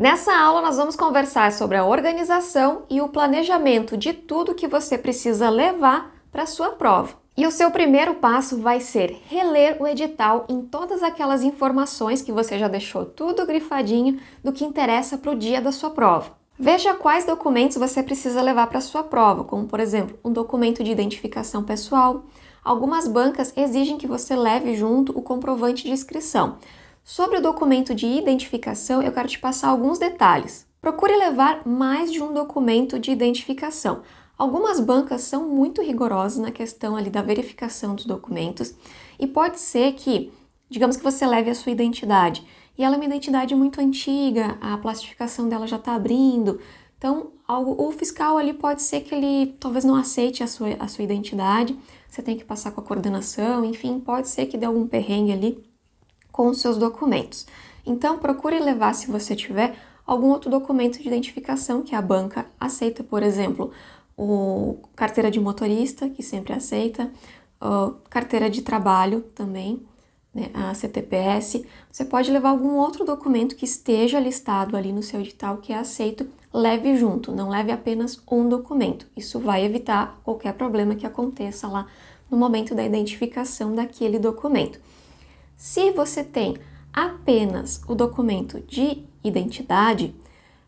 Nessa aula nós vamos conversar sobre a organização e o planejamento de tudo que você precisa levar para a sua prova. E o seu primeiro passo vai ser reler o edital em todas aquelas informações que você já deixou tudo grifadinho do que interessa para o dia da sua prova. Veja quais documentos você precisa levar para a sua prova, como por exemplo, um documento de identificação pessoal. Algumas bancas exigem que você leve junto o comprovante de inscrição. Sobre o documento de identificação, eu quero te passar alguns detalhes. Procure levar mais de um documento de identificação. Algumas bancas são muito rigorosas na questão ali da verificação dos documentos e pode ser que, digamos que você leve a sua identidade e ela é uma identidade muito antiga, a plastificação dela já está abrindo, então o fiscal ali pode ser que ele talvez não aceite a sua identidade, você tem que passar com a coordenação, enfim, pode ser que dê algum perrengue ali com os seus documentos. Então, procure levar, se você tiver, algum outro documento de identificação que a banca aceita, por exemplo, o carteira de motorista, que sempre aceita, carteira de trabalho também, né, a CTPS. Você pode levar algum outro documento que esteja listado ali no seu edital que é aceito, leve junto, não leve apenas um documento. Isso vai evitar qualquer problema que aconteça lá no momento da identificação daquele documento. Se você tem apenas o documento de identidade,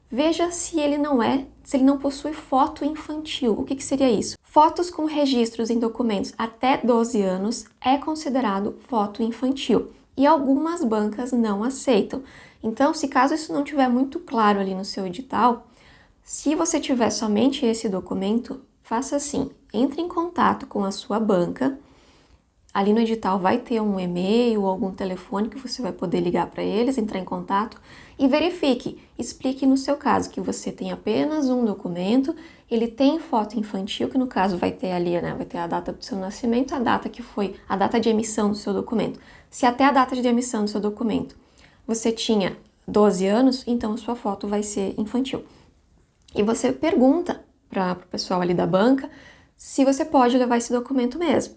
veja se ele não possui foto infantil. O que seria isso? Fotos com registros em documentos até 12 anos é considerado foto infantil e algumas bancas não aceitam. Então, se caso isso não estiver muito claro ali no seu edital, se você tiver somente esse documento, faça assim, entre em contato com a sua banca. Ali no edital vai ter um e-mail ou algum telefone que você vai poder ligar para eles, entrar em contato e verifique, explique no seu caso que você tem apenas um documento, ele tem foto infantil, que no caso vai ter ali, né, vai ter a data do seu nascimento, a data que foi a data de emissão do seu documento. Se até a data de emissão do seu documento você tinha 12 anos, então a sua foto vai ser infantil. E você pergunta para o pessoal ali da banca se você pode levar esse documento mesmo,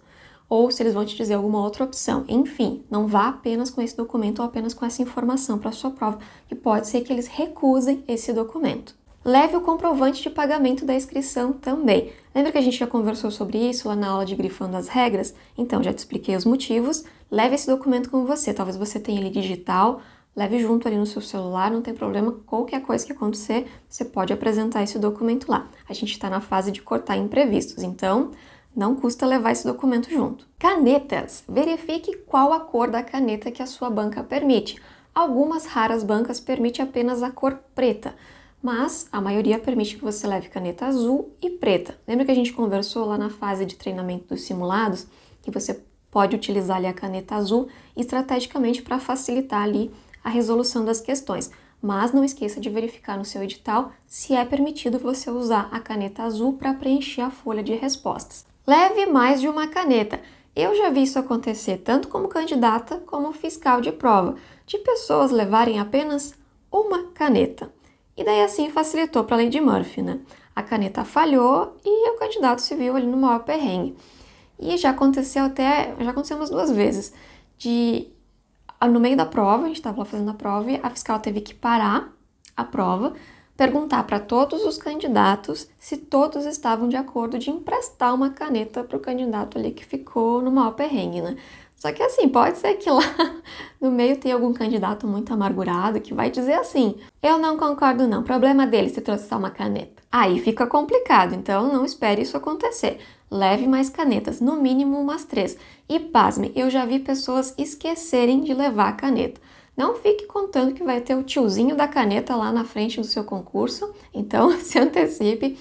ou se eles vão te dizer alguma outra opção. Enfim, não vá apenas com esse documento ou apenas com essa informação para a sua prova, que pode ser que eles recusem esse documento. Leve o comprovante de pagamento da inscrição também. Lembra que a gente já conversou sobre isso lá na aula de Grifando as Regras? Então, já te expliquei os motivos. Leve esse documento com você. Talvez você tenha ele digital, leve junto ali no seu celular, não tem problema. Qualquer coisa que acontecer, você pode apresentar esse documento lá. A gente está na fase de cortar imprevistos, então não custa levar esse documento junto. Canetas. Verifique qual a cor da caneta que a sua banca permite. Algumas raras bancas permitem apenas a cor preta, mas a maioria permite que você leve caneta azul e preta. Lembra que a gente conversou lá na fase de treinamento dos simulados que você pode utilizar ali a caneta azul estrategicamente para facilitar ali a resolução das questões. Mas não esqueça de verificar no seu edital se é permitido você usar a caneta azul para preencher a folha de respostas. Leve mais de uma caneta. Eu já vi isso acontecer tanto como candidata como fiscal de prova, de pessoas levarem apenas uma caneta. E daí assim facilitou para a lei de Murphy, né? A caneta falhou e o candidato se viu ali no maior perrengue. E já aconteceu umas 2 vezes, no meio da prova, a gente estava lá fazendo a prova e a fiscal teve que parar a prova, perguntar para todos os candidatos se todos estavam de acordo de emprestar uma caneta para o candidato ali que ficou no maior perrengue, né? Só que assim, pode ser que lá no meio tenha algum candidato muito amargurado que vai dizer assim, eu não concordo não, problema dele se trouxe só uma caneta. Aí fica complicado, então não espere isso acontecer. Leve mais canetas, no mínimo umas 3. E pasme, eu já vi pessoas esquecerem de levar a caneta. Não fique contando que vai ter o tiozinho da caneta lá na frente do seu concurso, então se antecipe.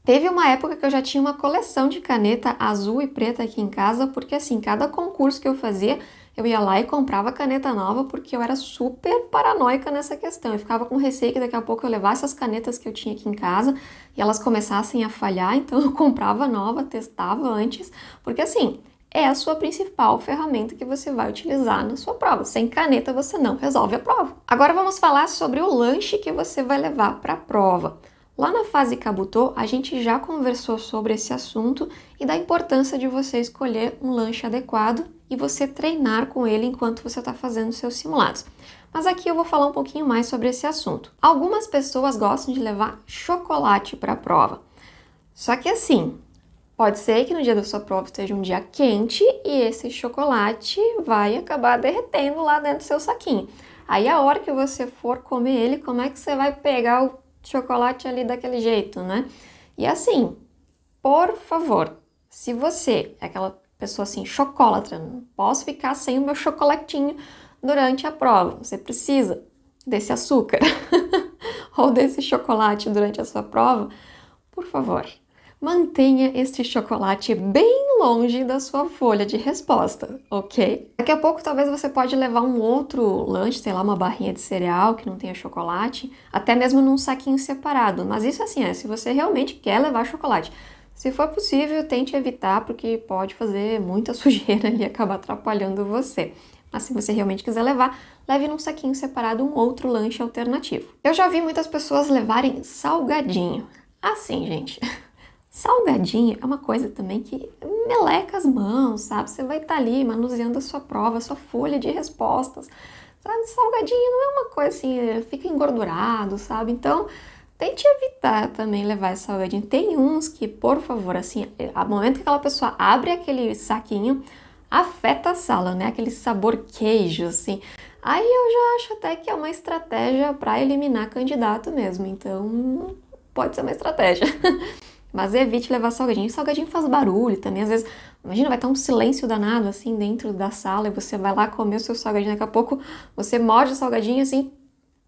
Teve uma época que eu já tinha uma coleção de caneta azul e preta aqui em casa, porque assim, cada concurso que eu fazia, eu ia lá e comprava caneta nova, porque eu era super paranoica nessa questão. Eu ficava com receio que daqui a pouco eu levasse as canetas que eu tinha aqui em casa e elas começassem a falhar, então eu comprava nova, testava antes, porque assim, é a sua principal ferramenta que você vai utilizar na sua prova. Sem caneta você não resolve a prova. Agora vamos falar sobre o lanche que você vai levar para a prova. Lá na fase Kabutô, a gente já conversou sobre esse assunto e da importância de você escolher um lanche adequado e você treinar com ele enquanto você está fazendo seus simulados. Mas aqui eu vou falar um pouquinho mais sobre esse assunto. Algumas pessoas gostam de levar chocolate para a prova. Só que assim, pode ser que no dia da sua prova esteja um dia quente e esse chocolate vai acabar derretendo lá dentro do seu saquinho. Aí a hora que você for comer ele, como é que você vai pegar o chocolate ali daquele jeito, né? E assim, por favor, se você é aquela pessoa assim, chocolatra, não posso ficar sem o meu chocolatinho durante a prova. Você precisa desse açúcar ou desse chocolate durante a sua prova, por favor, mantenha este chocolate bem longe da sua folha de resposta, ok? Daqui a pouco talvez você pode levar um outro lanche, sei lá, uma barrinha de cereal que não tenha chocolate, até mesmo num saquinho separado. Mas isso assim se você realmente quer levar chocolate. Se for possível, tente evitar, porque pode fazer muita sujeira e acabar atrapalhando você. Mas se você realmente quiser levar, leve num saquinho separado um outro lanche alternativo. Eu já vi muitas pessoas levarem salgadinho. Assim, gente, salgadinho é uma coisa também que meleca as mãos, sabe? Você vai estar ali manuseando a sua prova, a sua folha de respostas, sabe? Salgadinho não é uma coisa assim, fica engordurado, sabe? Então, tente evitar também levar esse salgadinho. Tem uns que, por favor, assim, ao momento que aquela pessoa abre aquele saquinho, afeta a sala, né? Aquele sabor queijo, assim. Aí eu já acho até que é uma estratégia para eliminar candidato mesmo. Então, pode ser uma estratégia. Mas evite levar salgadinho. Salgadinho faz barulho também. Às vezes, imagina, vai estar um silêncio danado, assim, dentro da sala e você vai lá comer o seu salgadinho. Daqui a pouco, você morde o salgadinho, assim,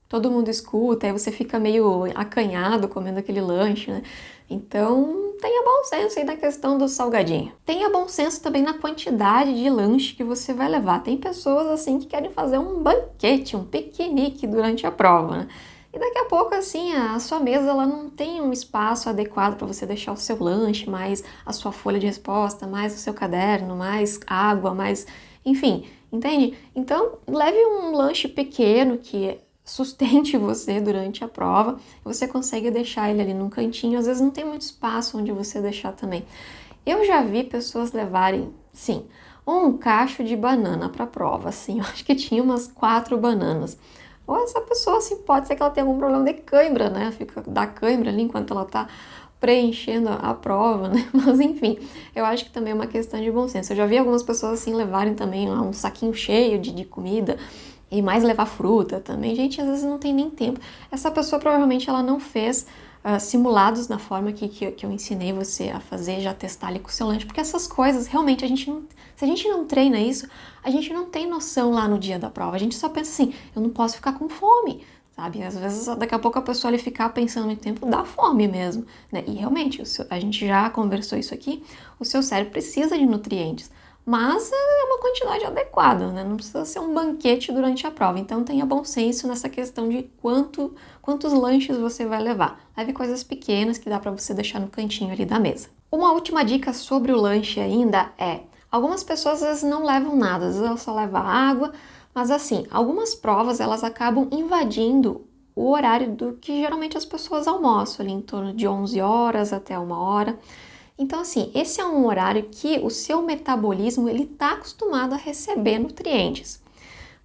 todo mundo escuta, aí você fica meio acanhado comendo aquele lanche, né? Então, tenha bom senso aí na questão do salgadinho. Tenha bom senso também na quantidade de lanche que você vai levar. Tem pessoas, assim, que querem fazer um banquete, um piquenique durante a prova, né? E daqui a pouco, assim, a sua mesa, ela não tem um espaço adequado para você deixar o seu lanche, mais a sua folha de resposta, mais o seu caderno, mais água, mais... Enfim, entende? Então, leve um lanche pequeno que sustente você durante a prova, você consegue deixar ele ali num cantinho, às vezes não tem muito espaço onde você deixar também. Eu já vi pessoas levarem, sim, um cacho de banana para a prova, assim, eu acho que tinha umas 4 bananas. Ou essa pessoa, assim, pode ser que ela tenha algum problema de cãibra, né, dá cãibra ali enquanto ela tá preenchendo a prova, né, mas enfim, eu acho que também é uma questão de bom senso. Eu já vi algumas pessoas, assim, levarem também um saquinho cheio de comida, e mais levar fruta também. Gente, às vezes não tem nem tempo. Essa pessoa provavelmente ela não fez simulados na forma que eu ensinei você a fazer, já testar ali com o seu lanche, porque essas coisas, realmente, se a gente não treina isso, a gente não tem noção lá no dia da prova. A gente só pensa assim, eu não posso ficar com fome, sabe? Às vezes, daqui a pouco a pessoa ali ficar pensando muito tempo, dá fome mesmo, né? E realmente, a gente já conversou isso aqui, o seu cérebro precisa de nutrientes. Mas é uma quantidade adequada, né? Não precisa ser um banquete durante a prova. Então tenha bom senso nessa questão de quantos lanches você vai levar. Leve coisas pequenas que dá para você deixar no cantinho ali da mesa. Uma última dica sobre o lanche ainda é, algumas pessoas às vezes não levam nada, às vezes elas só levam água, mas assim, algumas provas elas acabam invadindo o horário do que geralmente as pessoas almoçam, ali em torno de 11 horas até 1 hora. Então, assim, esse é um horário que o seu metabolismo ele está acostumado a receber nutrientes.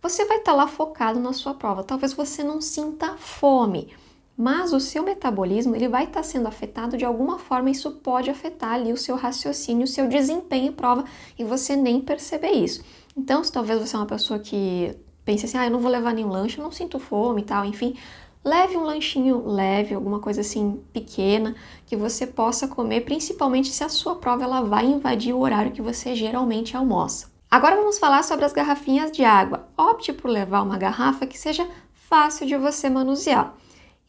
Você vai estar lá focado na sua prova. Talvez você não sinta fome, mas o seu metabolismo ele vai estar sendo afetado de alguma forma. Isso pode afetar ali o seu raciocínio, o seu desempenho em prova e você nem perceber isso. Então, se talvez você é uma pessoa que pense assim, eu não vou levar nenhum lanche, eu não sinto fome e tal, enfim... Leve um lanchinho leve, alguma coisa assim pequena, que você possa comer, principalmente se a sua prova ela vai invadir o horário que você geralmente almoça. Agora vamos falar sobre as garrafinhas de água. Opte por levar uma garrafa que seja fácil de você manusear.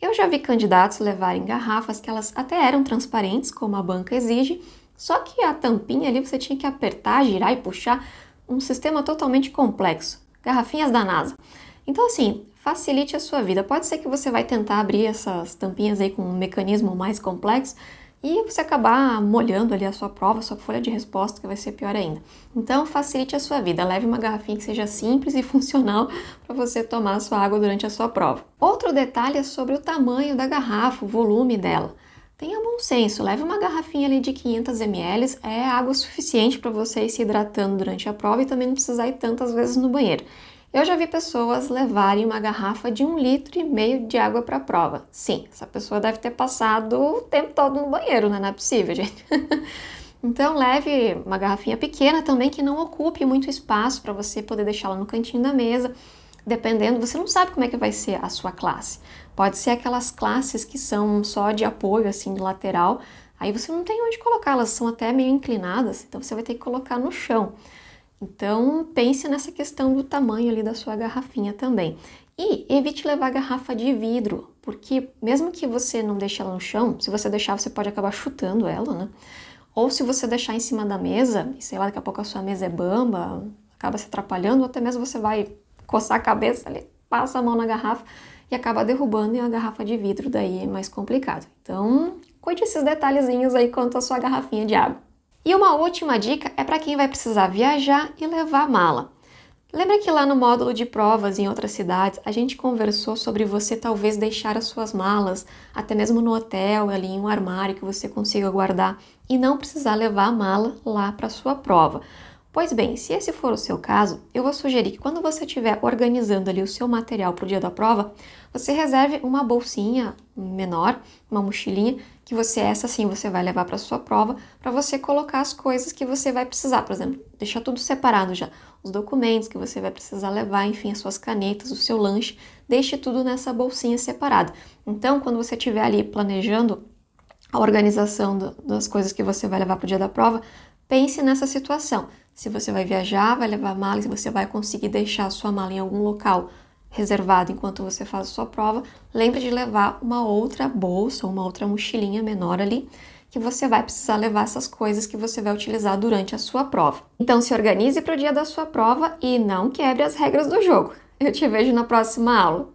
Eu já vi candidatos levarem garrafas que elas até eram transparentes, como a banca exige, só que a tampinha ali você tinha que apertar, girar e puxar, um sistema totalmente complexo. Garrafinhas da NASA. Então assim, facilite a sua vida. Pode ser que você vai tentar abrir essas tampinhas aí com um mecanismo mais complexo e você acabar molhando ali a sua prova, a sua folha de resposta, que vai ser pior ainda. Então, facilite a sua vida. Leve uma garrafinha que seja simples e funcional para você tomar a sua água durante a sua prova. Outro detalhe é sobre o tamanho da garrafa, o volume dela. Tenha bom senso, leve uma garrafinha ali de 500 ml, é água suficiente para você ir se hidratando durante a prova e também não precisar ir tantas vezes no banheiro. Eu já vi pessoas levarem uma garrafa de 1,5 litro de água para a prova. Sim, essa pessoa deve ter passado o tempo todo no banheiro, né? Não é possível, gente. Então leve uma garrafinha pequena também que não ocupe muito espaço para você poder deixá-la no cantinho da mesa. Dependendo, você não sabe como é que vai ser a sua classe. Pode ser aquelas classes que são só de apoio, assim, de lateral. Aí você não tem onde colocar, elas são até meio inclinadas, então você vai ter que colocar no chão. Então pense nessa questão do tamanho ali da sua garrafinha também. E evite levar garrafa de vidro, porque mesmo que você não deixe ela no chão, se você deixar você pode acabar chutando ela, né? Ou se você deixar em cima da mesa, e sei lá, daqui a pouco a sua mesa é bamba, acaba se atrapalhando, ou até mesmo você vai coçar a cabeça ali, passa a mão na garrafa e acaba derrubando e a garrafa de vidro daí é mais complicado. Então, cuide esses detalhezinhos aí quanto à sua garrafinha de água. E uma última dica é para quem vai precisar viajar e levar mala. Lembra que lá no módulo de provas em outras cidades, a gente conversou sobre você talvez deixar as suas malas, até mesmo no hotel, ali em um armário que você consiga guardar e não precisar levar a mala lá para a sua prova. Pois bem, se esse for o seu caso, eu vou sugerir que quando você estiver organizando ali o seu material para o dia da prova, você reserve uma bolsinha menor, uma mochilinha, que essa sim você vai levar para a sua prova, para você colocar as coisas que você vai precisar, por exemplo, deixar tudo separado já, os documentos que você vai precisar levar, enfim, as suas canetas, o seu lanche, deixe tudo nessa bolsinha separada. Então, quando você estiver ali planejando a organização das coisas que você vai levar para o dia da prova, pense nessa situação. Se você vai viajar, vai levar mala, se você vai conseguir deixar a sua mala em algum local reservado enquanto você faz a sua prova, lembre de levar uma outra bolsa, uma outra mochilinha menor ali, que você vai precisar levar essas coisas que você vai utilizar durante a sua prova. Então se organize para o dia da sua prova e não quebre as regras do jogo. Eu te vejo na próxima aula.